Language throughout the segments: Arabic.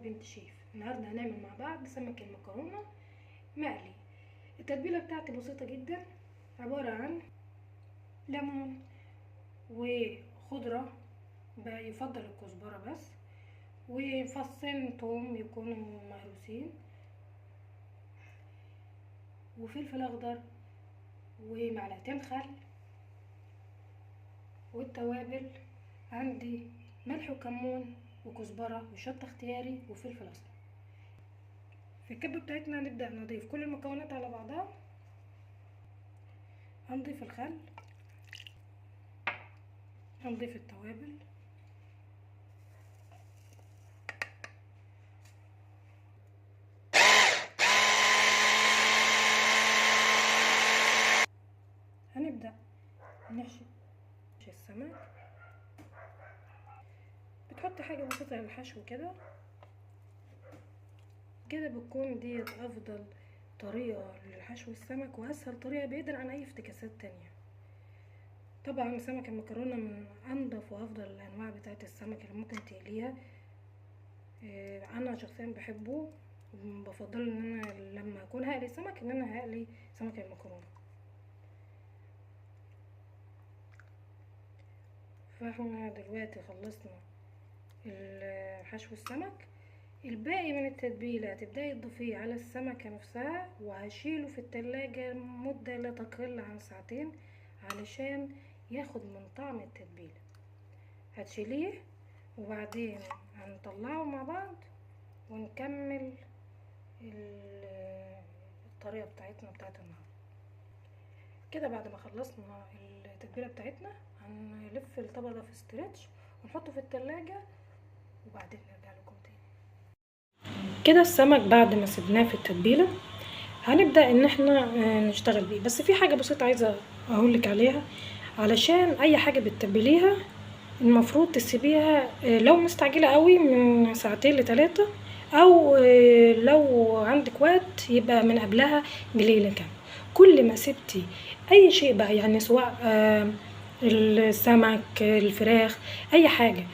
بنت شيف. النهارده هنعمل مع بعض سمك المكرونه مقلي. التتبيله بتاعتي بسيطه جدا، عباره عن ليمون وخضره، يفضل الكزبره بس، وفصين توم يكونوا مهروسين، وفلفل اخضر، ومعلقتين خل، والتوابل عندي ملح وكمون وكزبره وشطه اختياري وفلفل اسمر. في الكبه بتاعتنا هنبدا نضيف كل المكونات على بعضها. هنضيف الخل، هنضيف التوابل، هنبدا نحشي السمك. بتحط حاجه بسيطه للحشو كده بتكون ديت افضل طريقه للحشو السمك واسهل طريقه بعيدا عن اي افتكاسات تانية. طبعا سمك المكرونه من انضف وافضل الانواع بتاعه السمك اللي ممكن تقليها. انا شخصيا بحبه، بفضل ان انا لما اكون هقلي سمك ان انا هقلي سمك المكرونه. فاحنا دلوقتي خلصنا حشو السمك. الباقي من التتبيله هتبداي تضيفيه على السمكه نفسها، وهشيله في التلاجة مده لا تقل عن ساعتين علشان ياخد من طعم التتبيله. هتشيليه وبعدين هنطلعه مع بعض ونكمل الطريقه بتاعتنا بتاعت النهارده. كده بعد ما خلصنا التتبيله بتاعتنا هنلف الطبق ده في استرتش ونحطه في التلاجة وبعدين نرجع لكم تاني. كده السمك بعد ما سيبناه في التتبيله هنبدا ان احنا نشتغل بيه. بس في حاجه بسيطه عايزه اقولك عليها، علشان اي حاجه بتتبليها المفروض تسيبيها لو مستعجله قوي من ساعتين لثلاثة، او لو عندك وقت يبقى من قبلها بليله كامله. كل ما سبتي اي شيء بقى، يعني سواء السمك، الفراخ، اي حاجه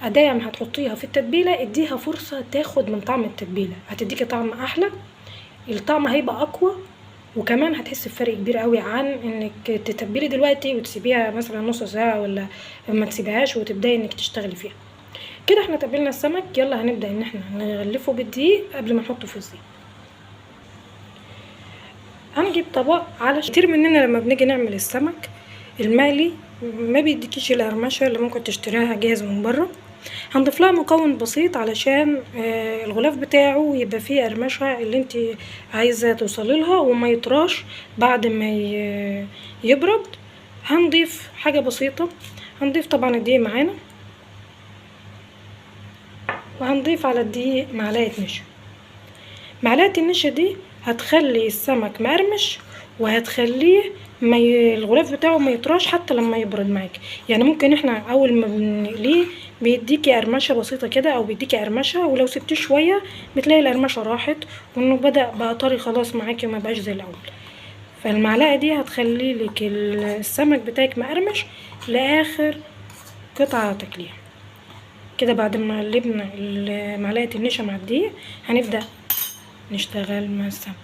ادام هتحطيها في التتبيله اديها فرصه تاخد من طعم التتبيله، هتديكي طعم احلى، الطعم هيبقى اقوى، وكمان هتحسي بفرق كبير قوي عن انك تتبلي دلوقتي وتسيبيها مثلا نص ساعه ولا ما تسيبيهاش وتبداي انك تشتغلي فيها. كده احنا تبلنا السمك، يلا هنبدا ان احنا نغلفه بالدقيق قبل ما نحطه في الزيت. هنجيب طبق، على كتير مننا لما بنيجي نعمل السمك المقلي ما بيديكيش القرمشه اللي ممكن تشتريها جاهز من بره. هنضيف لها مكون بسيط علشان الغلاف بتاعه يبقى فيه قرمشه اللي انت عايزه توصلي لها وما يطراش بعد ما يبرد. هنضيف حاجه بسيطه، هنضيف طبعا الدقيق معانا، وهنضيف على الدقيق معلقه نشا. معلقه النشا دي هتخلي السمك مقرمش وهتخليه الغلاف بتاعه ما يطراش حتى لما يبرد معاكي. يعني ممكن احنا اول ما بنقليه بيديكي قرمشه بسيطه كده او بيديكي قرمشه، ولو سبتيه شويه بتلاقي القرمشه راحت وانه بدا بقى طري خلاص معاكي وما بقاش زي الاول. فالمعلقه دي هتخلي لك السمك بتاعك مقرمش لاخر قطعه تاكليها. كده بعد ما قلبنا معلقه النشا مع الدقيق هنبدا نشتغل مع السمك.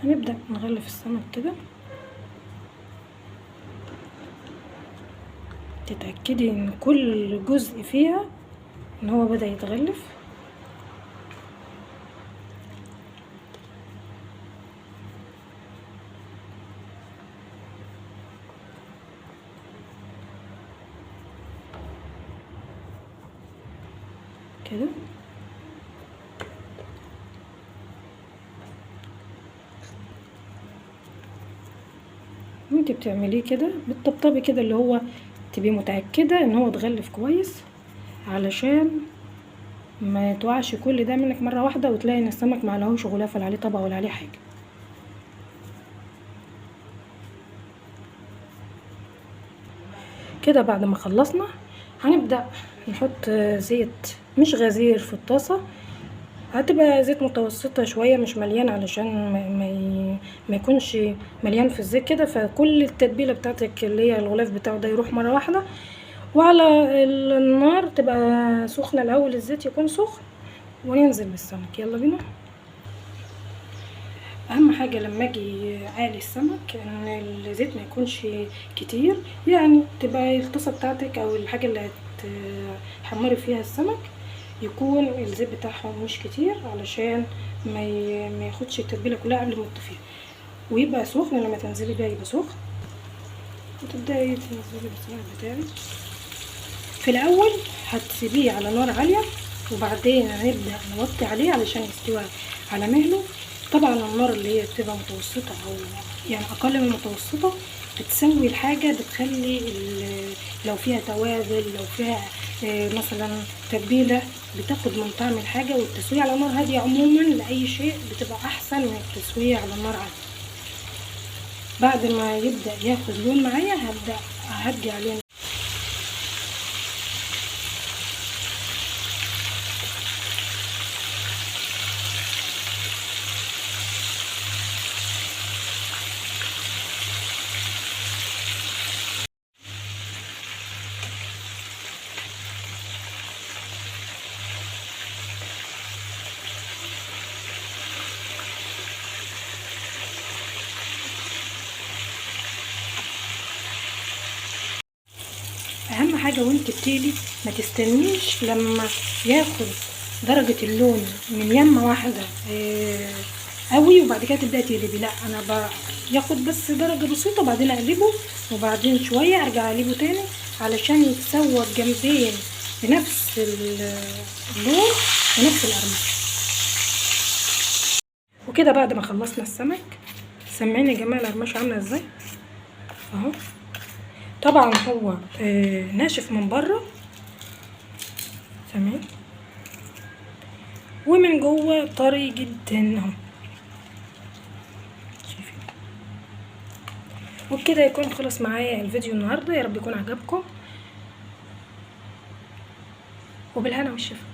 هنبدأ نغلف السمك كده، تتأكدي ان كل جزء فيها ان هو بدأ يتغلف. كده وانت بتعمليه كده بتطبطبي كده، اللي هو تبقي متأكدة ان هو اتغلف كويس علشان ما يتوعش كل ده منك مرة واحدة وتلاقي ان السمك معلهوش غلاف ولا عليه طبق ولا عليه حاجة. كده بعد ما خلصنا هنبدأ نحط زيت مش غزير في الطاسة، هتبقى زيت متوسطة شوية مش مليان علشان ما يكونش مليان في الزيت كده، فكل التتبيلة بتاعتك اللي هي الغلاف بتاعه ده يروح مرة واحدة. وعلى النار تبقى سخنة الاول، الزيت يكون سخن وننزل بالسمك. يلا بينا. اهم حاجه لما اجي اعالي السمك ان الزيت ما يكونش كتير، يعني تبقى الطاسه بتاعتك او الحاجه اللي هتحمري فيها السمك يكون الزيت بتاعها مش كتير، علشان ما ياخدش التتبيله كلها قبل ما تطفيها، ويبقى سخن. لما تنزلي بيها يبقى سخن، وتبداي تنزلي السمك بتاعك. في الاول هتسيبيه على نار عاليه، وبعدين هنبدا نوطي عليه علشان يستوي على مهله. طبعا النار اللي هي بتبقى متوسطه او يعني اقل من المتوسطه بتسوي الحاجه، بتخلي لو فيها توابل، لو فيها مثلا تتبيله، بتاخد من طعم الحاجه. والتسويه على نار هاديه عموما لاي شيء بتبقى احسن من التسويه على نار عاليه. بعد ما يبدا ياخد لون معايا هبدا اهدي عليه. اهم حاجه وانت بتقلي ما تستنيش لما ياخد درجه اللون من يمه واحده قوي وبعد كده تبداي تقلبي. لا، انا ياخد بس درجه بسيطه وبعدين اقلبه، وبعدين شويه ارجع اقلبه تاني علشان يتسوى الجنبين بنفس اللون ونفس القرمشه. وكده بعد ما خلصنا السمك، سامعين يا جماعه القرمشه عامله ازاي اهو. طبعا هو ناشف من بره، تمام، ومن جوه طري جدا اهو، شايفين. وبكده يكون خلص معايا الفيديو النهارده. يا رب يكون عجبكم، وبالهنا والشفا.